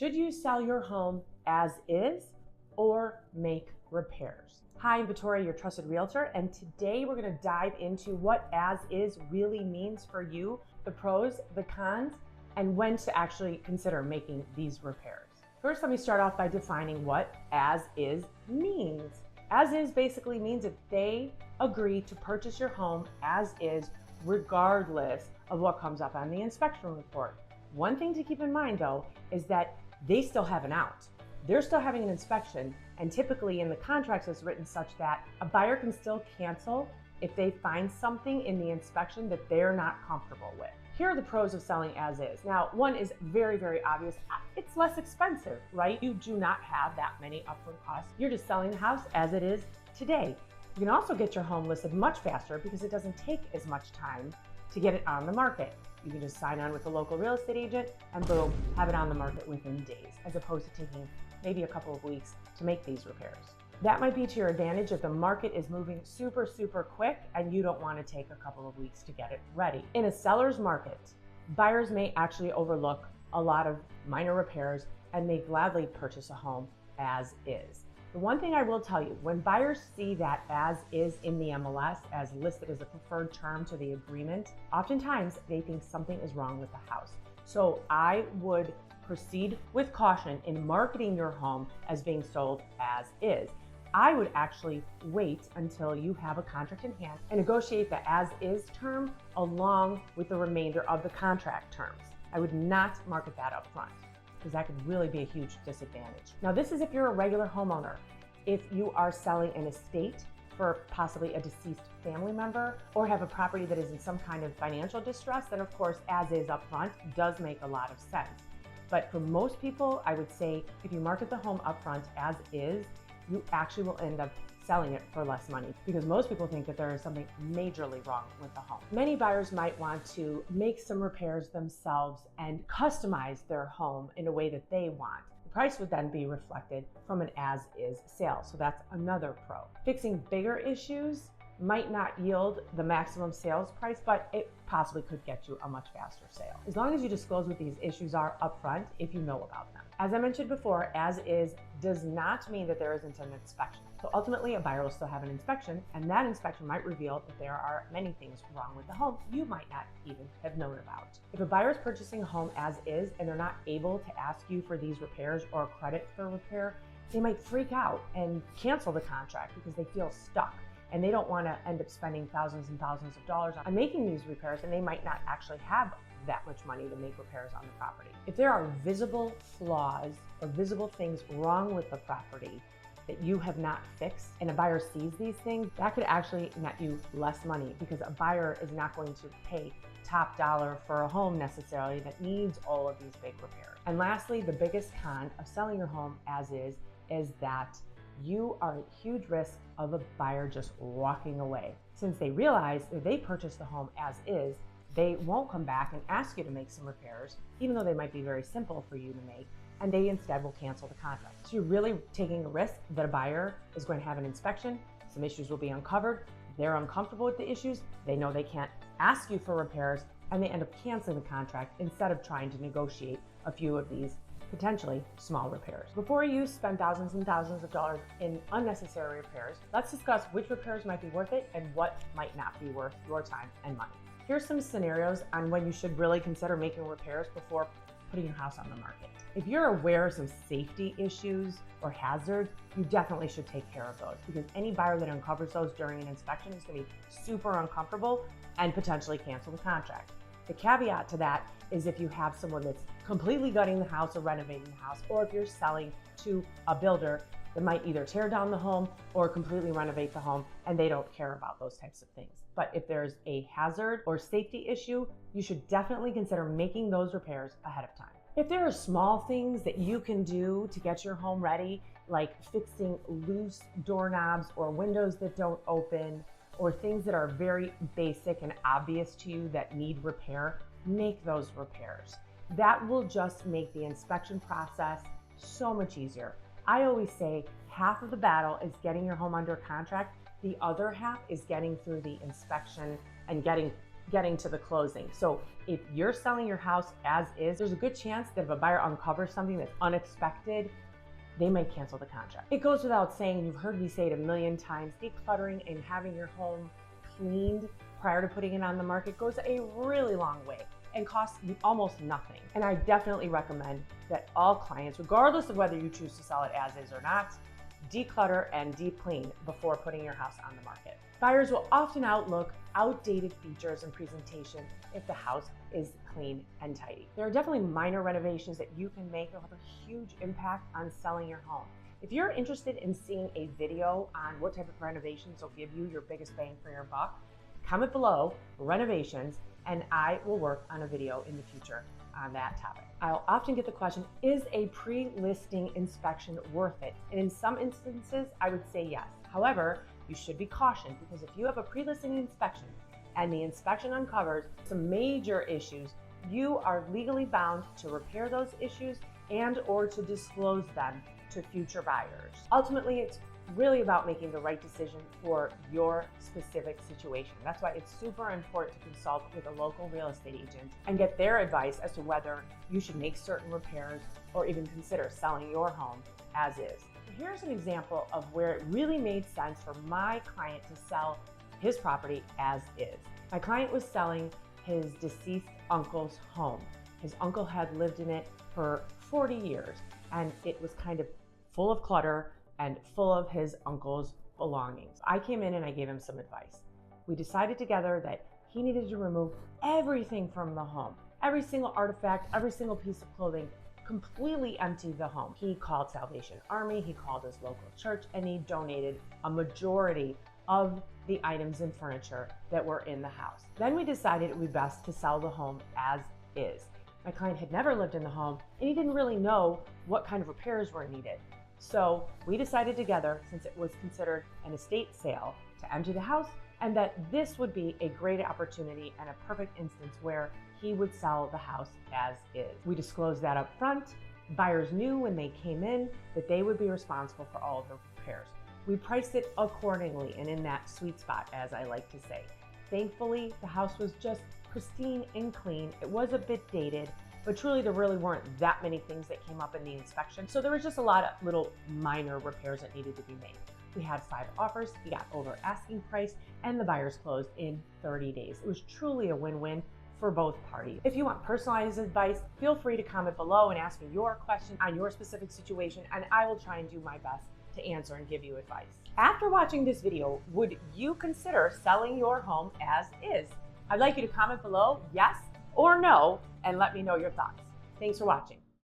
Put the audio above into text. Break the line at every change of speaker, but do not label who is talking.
Should you sell your home as is or make repairs? Hi, I'm Vittoria, your trusted realtor, and today we're going to dive into what as is really means for you, the pros, the cons, and when to actually consider making these repairs. First, let me start off by defining what as is means. As is basically means that they agree to purchase your home as is, regardless of what comes up on the inspection report. One thing to keep in mind though is that they still have an out. They're still having an inspection, and typically in the contracts it's written such that a buyer can still cancel if they find something in the inspection that they're not comfortable with. Here are the pros of selling as is. Now, one is very, very obvious. It's less expensive, right? You do not have that many upfront costs. You're just selling the house as it is today. You can also get your home listed much faster because it doesn't take as much time to get it on the market. You can just sign on with a local real estate agent and boom, have it on the market within days, as opposed to taking maybe a couple of weeks to make these repairs. That might be to your advantage if the market is moving super, super quick and you don't want to take a couple of weeks to get it ready. In a seller's market, buyers may actually overlook a lot of minor repairs and may gladly purchase a home as is. The one thing I will tell you, when buyers see that as is in the MLS as listed as a preferred term to the agreement, oftentimes they think something is wrong with the house. So I would proceed with caution in marketing your home as being sold as is. I would actually wait until you have a contract in hand and negotiate the as is term along with the remainder of the contract terms. I would not market that up front, because that could really be a huge disadvantage. Now, this is if you're a regular homeowner. If you are selling an estate for possibly a deceased family member or have a property that is in some kind of financial distress, then of course, as is upfront does make a lot of sense. But for most people, I would say if you market the home upfront as is, you actually will end up selling it for less money, because most people think that there is something majorly wrong with the home. Many buyers might want to make some repairs themselves and customize their home in a way that they want. The price would then be reflected from an as-is sale, so that's another pro. Fixing bigger issues might not yield the maximum sales price, but it possibly could get you a much faster sale, as long as you disclose what these issues are upfront if you know about them. As I mentioned before, as is does not mean that there isn't an inspection. So ultimately, a buyer will still have an inspection, and that inspection might reveal that there are many things wrong with the home you might not even have known about. If a buyer is purchasing a home as is and they're not able to ask you for these repairs or credit for repair, they might freak out and cancel the contract because they feel stuck, and they don't want to end up spending thousands and thousands of dollars on making these repairs, and they might not actually have that much money to make repairs on the property. If there are visible flaws or visible things wrong with the property that you have not fixed and a buyer sees these things, that could actually net you less money, because a buyer is not going to pay top dollar for a home necessarily that needs all of these big repairs. And lastly, the biggest con of selling your home as is that you are at huge risk of a buyer just walking away. Since they realize that they purchased the home as is, they won't come back and ask you to make some repairs, even though they might be very simple for you to make, and they instead will cancel the contract. So you're really taking a risk that a buyer is going to have an inspection, some issues will be uncovered, they're uncomfortable with the issues, they know they can't ask you for repairs, and they end up canceling the contract instead of trying to negotiate a few of these potentially small repairs. Before you spend thousands and thousands of dollars in unnecessary repairs, let's discuss which repairs might be worth it and what might not be worth your time and money. Here's some scenarios on when you should really consider making repairs before putting your house on the market. If you're aware of some safety issues or hazards, you definitely should take care of those, because any buyer that uncovers those during an inspection is going to be super uncomfortable and potentially cancel the contract. The caveat to that is if you have someone that's completely gutting the house or renovating the house, or if you're selling to a builder that might either tear down the home or completely renovate the home and they don't care about those types of things. But if there's a hazard or safety issue, you should definitely consider making those repairs ahead of time. If there are small things that you can do to get your home ready, like fixing loose doorknobs or windows that don't open, or things that are very basic and obvious to you that need repair, make those repairs. That will just make the inspection process so much easier. I always say half of the battle is getting your home under contract. The other half is getting through the inspection and getting getting to the closing. So if you're selling your house as is, there's a good chance that if a buyer uncovers something that's unexpected, they might cancel the contract. It goes without saying, you've heard me say it a million times, decluttering and having your home cleaned prior to putting it on the market goes a really long way and costs you almost nothing. And I definitely recommend that all clients, regardless of whether you choose to sell it as is or not, declutter and deep clean before putting your house on the market. Buyers will often outlook outdated features and presentation if the house is clean and tidy. There are definitely minor renovations that you can make that will have a huge impact on selling your home. If you're interested in seeing a video on what type of renovations will give you your biggest bang for your buck, comment below renovations and I will work on a video in the future on that topic. I'll often get the question, is a pre-listing inspection worth it? And in some instances, I would say yes. However, you should be cautioned because if you have a pre-listing inspection and the inspection uncovers some major issues, you are legally bound to repair those issues and or to disclose them to future buyers. Ultimately, it's really about making the right decision for your specific situation. That's why it's super important to consult with a local real estate agent and get their advice as to whether you should make certain repairs or even consider selling your home as is. Here's an example of where it really made sense for my client to sell his property as is. My client was selling his deceased uncle's home. His uncle had lived in it for 40 years and it was kind of full of clutter and full of his uncle's belongings. I came in and I gave him some advice. We decided together that he needed to remove everything from the home, every single artifact, every single piece of clothing, completely empty the home. He called Salvation Army, he called his local church, and he donated a majority of the items and furniture that were in the house. Then we decided it would be best to sell the home as is. My client had never lived in the home and he didn't really know what kind of repairs were needed. So we decided together, since it was considered an estate sale, to empty the house and that this would be a great opportunity and a perfect instance where he would sell the house as is. We disclosed that up front. Buyers knew when they came in that they would be responsible for all of the repairs. We priced it accordingly and in that sweet spot, as I like to say. Thankfully, the house was just pristine and clean. It was a bit dated, but truly there really weren't that many things that came up in the inspection. So there was just a lot of little minor repairs that needed to be made. We had 5 offers, we got over asking price, and the buyers closed in 30 days. It was truly a win-win for both parties. If you want personalized advice, feel free to comment below and ask me your question on your specific situation, and I will try and do my best to answer and give you advice. After watching this video, would you consider selling your home as is? I'd like you to comment below yes or no and let me know your thoughts. Thanks for watching.